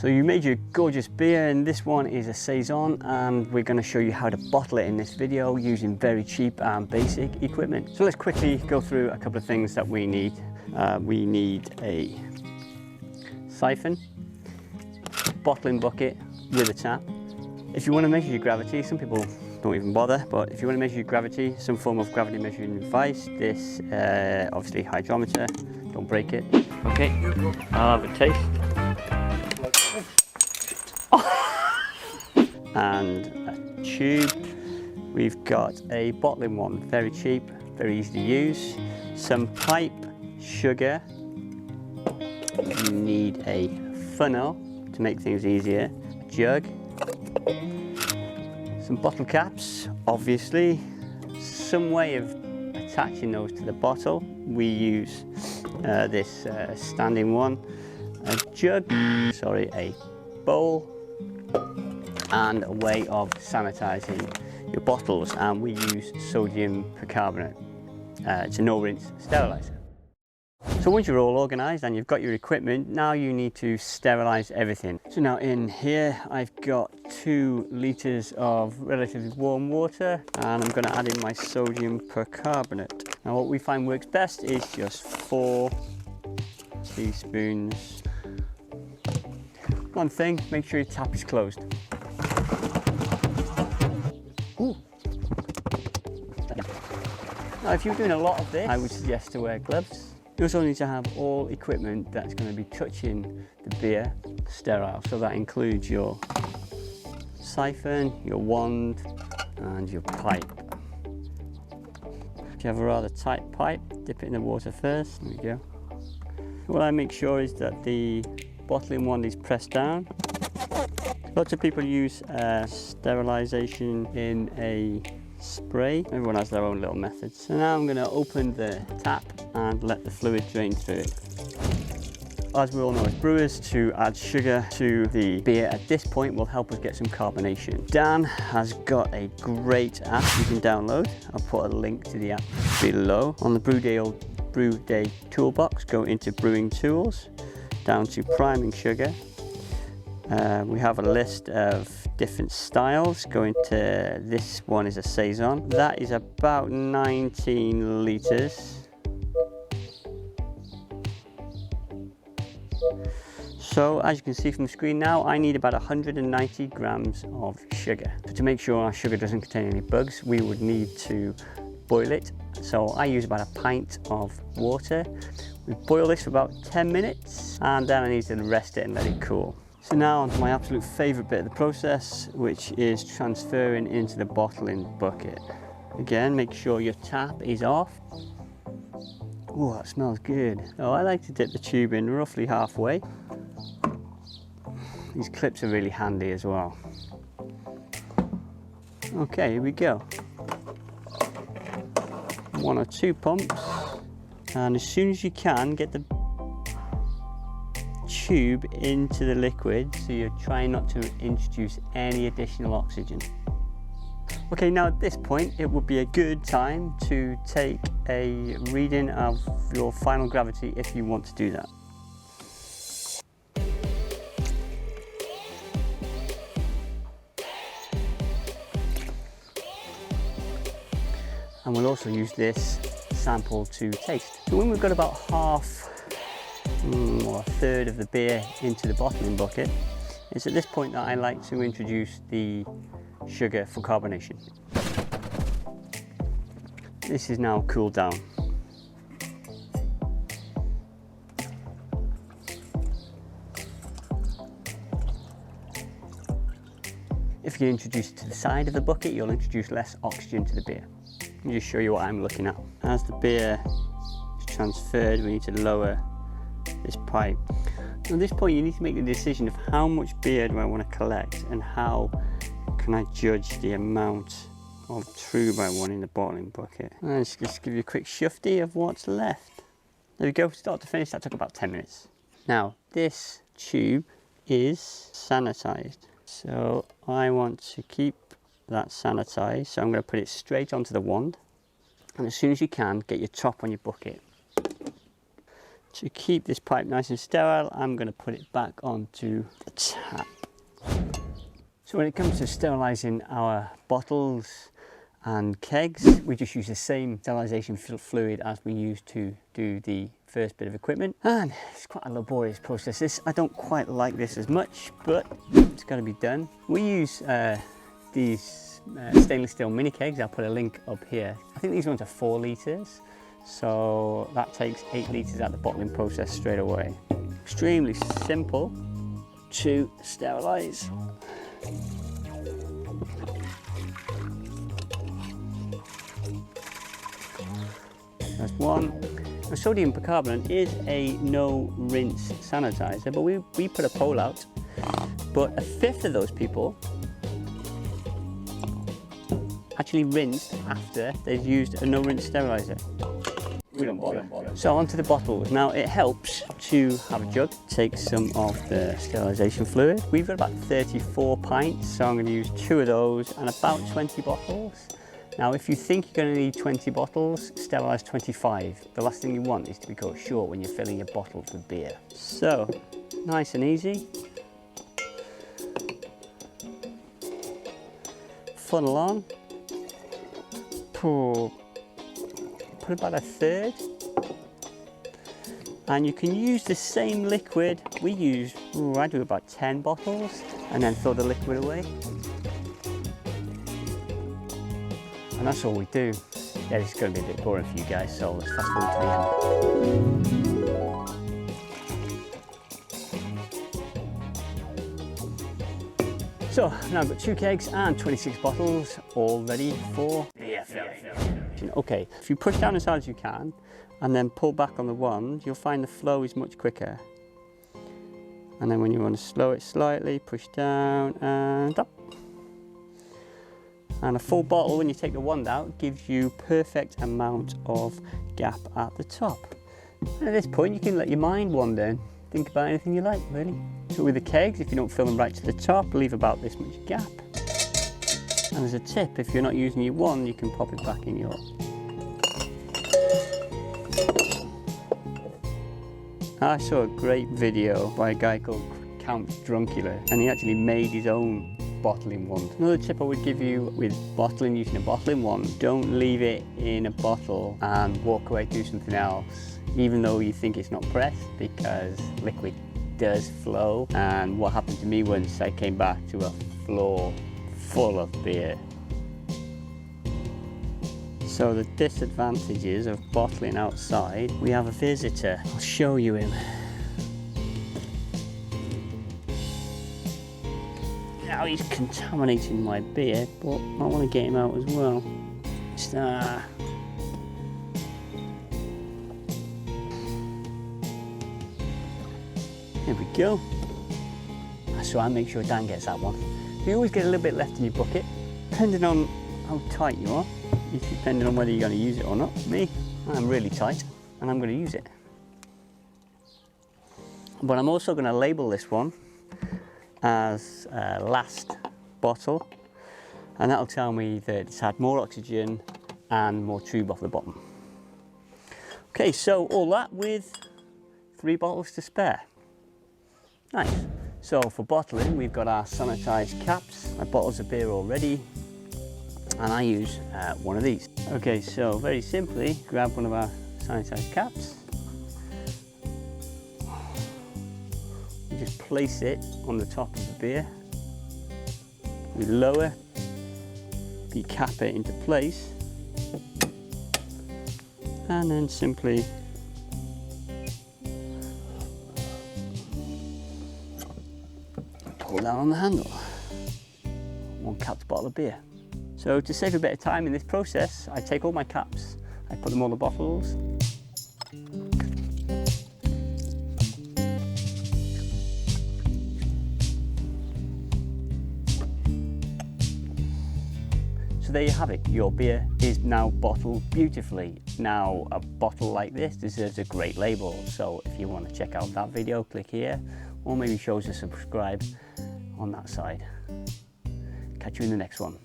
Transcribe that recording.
So you made your gorgeous beer, and this one is a Saison, and we're going to show you how to bottle it in this video using very cheap and basic equipment. So let's quickly go through a couple of things that we need. We need a siphon, bottling bucket with a tap. If you want to measure your gravity, some people don't even bother, but if you want to measure your gravity, some form of gravity measuring device, this obviously hydrometer, don't break it. Okay, I'll have a taste. And a tube. We've got a bottling one, very cheap, very easy to use. Some pipe, sugar. You need a funnel to make things easier, a jug, some bottle caps, obviously, some way of attaching those to the bottle. We use this standing one, a jug, sorry, a bowl, and a way of sanitizing your bottles, and we use sodium percarbonate. It's a no-rinse sterilizer. So once you're all organized and you've got your equipment, now you need to sterilize everything. So now in here I've got 2 liters of relatively warm water, and I'm going to add in my sodium percarbonate. Now what we find works best is just 4 teaspoons. One thing, make sure your tap is closed. Ooh. Now if you're doing a lot of this, I would suggest to wear gloves. You also need to have all equipment that's going to be touching the beer sterile. So that includes your siphon, your wand, and your pipe. If you have a rather tight pipe, dip it in the water first. There we go. What I make sure is that the bottling wand is pressed down. Lots of people use sterilization in a spray. Everyone has their own little methods. So now I'm going to open the tap and let the fluid drain through it. As we all know as brewers, to add sugar to the beer at this point will help us get some carbonation. Dan has got a great app you can download. I'll put a link to the app below. On the BREWDAY Toolbox, go into Brewing Tools, down to Priming Sugar. We have a list of different styles. Going to this one is a Saison. That is about 19 liters. So as you can see from the screen now, I need about 190 grams of sugar. So to make sure our sugar doesn't contain any bugs, we would need to boil it. So I use about a pint of water. We boil this for about 10 minutes, and then I need to rest it and let it cool. So now on to my absolute favourite bit of the process, which is transferring into the bottling bucket. Again, make sure your tap is off. Oh, that smells good. So I like to dip the tube in roughly halfway. These clips are really handy as well. Okay, here we go. 1 or 2 pumps, and as soon as you can, get the tube into the liquid, so you're trying not to introduce any additional oxygen. Okay, now at this point it would be a good time to take a reading of your final gravity if you want to do that. And we'll also use this sample to taste. So when we've got about half or a third of the beer into the bottling bucket, it's at this point that I like to introduce the sugar for carbonation. This is now cooled down. If you introduce it to the side of the bucket, you'll introduce less oxygen to the beer. Let me just show you what I'm looking at. As the beer is transferred, we need to lower this pipe. At this point you need to make the decision of how much beer do I want to collect, and how can I judge the amount of trube I want in the bottling bucket. Let's just give you a quick shufty of what's left. There we go, start to finish, that took about 10 minutes. Now this tube is sanitized, so I want to keep that sanitized, so I'm going to put it straight onto the wand, and as soon as you can, get your top on your bucket. To keep this pipe nice and sterile, I'm going to put it back onto the tap. So when it comes to sterilising our bottles and kegs, we just use the same sterilisation fluid as we used to do the first bit of equipment. And it's quite a laborious process. I don't quite like this as much, but it's got to be done. We use these stainless steel mini kegs. I'll put a link up here. I think these ones are 4 litres. So that takes 8 litres out of the bottling process straight away. Extremely simple to sterilise. That's one. Now, sodium bicarbonate is a no rinse sanitizer, but we put a poll out, but 1/5 of those people actually rinsed after they've used a no rinse sterilizer. We don't bother. So onto the bottles. Now it helps to have a jug. Take some of the sterilisation fluid. We've got about 34 pints, so I'm going to use 2 of those and about 20 bottles. Now if you think you're going to need 20 bottles, sterilise 25. The last thing you want is to be caught short when you're filling your bottles with beer. So, nice and easy. Funnel on. Put about 1/3, and you can use the same liquid we use. I do about 10 bottles and then throw the liquid away, and that's all we do. Yeah, this is going to be a bit boring for you guys, so let's fast forward to the end. So now I've got 2 kegs and 26 bottles all ready for beer filling. Okay, if you push down as hard as you can and then pull back on the wand, you'll find the flow is much quicker. And then when you want to slow it slightly, push down and up. And a full bottle, when you take the wand out, gives you perfect amount of gap at the top. And at this point, you can let your mind wander and think about anything you like, really. So with the kegs, if you don't fill them right to the top, leave about this much gap. And as a tip, if you're not using your wand, you can pop it back in your... I saw a great video by a guy called Count Druncula, and he actually made his own bottling wand. Another tip I would give you with bottling, using a bottling wand, don't leave it in a bottle and walk away, do something else, even though you think it's not pressed, because liquid does flow. And what happened to me once, I came back to a floor full of beer. So the disadvantages of bottling outside, we have a visitor. I'll show you him. Now he's contaminating my beer, but I want to get him out as well. There we go. So I make sure Dan gets that one. You always get a little bit left in your bucket, depending on how tight you are. It's depending on whether you're going to use it or not. Me, I'm really tight and I'm going to use it. But I'm also going to label this one as last bottle, and that'll tell me that it's had more oxygen and more tube off the bottom. Okay, so all that with 3 bottles to spare. Nice. So for bottling, we've got our sanitized caps. My bottles of beer already, and I use one of these. Okay, so very simply, grab one of our sanitized caps. We just place it on the top of the beer. We lower the capper into place, and then simply pull down on the handle. 1 capped bottle of beer. So to save a bit of time in this process, I take all my caps, I put them on the bottles. So there you have it, your beer is now bottled beautifully. Now a bottle like this deserves a great label, so if you want to check out that video, click here, or maybe show us a subscribe on that side. Catch you in the next one.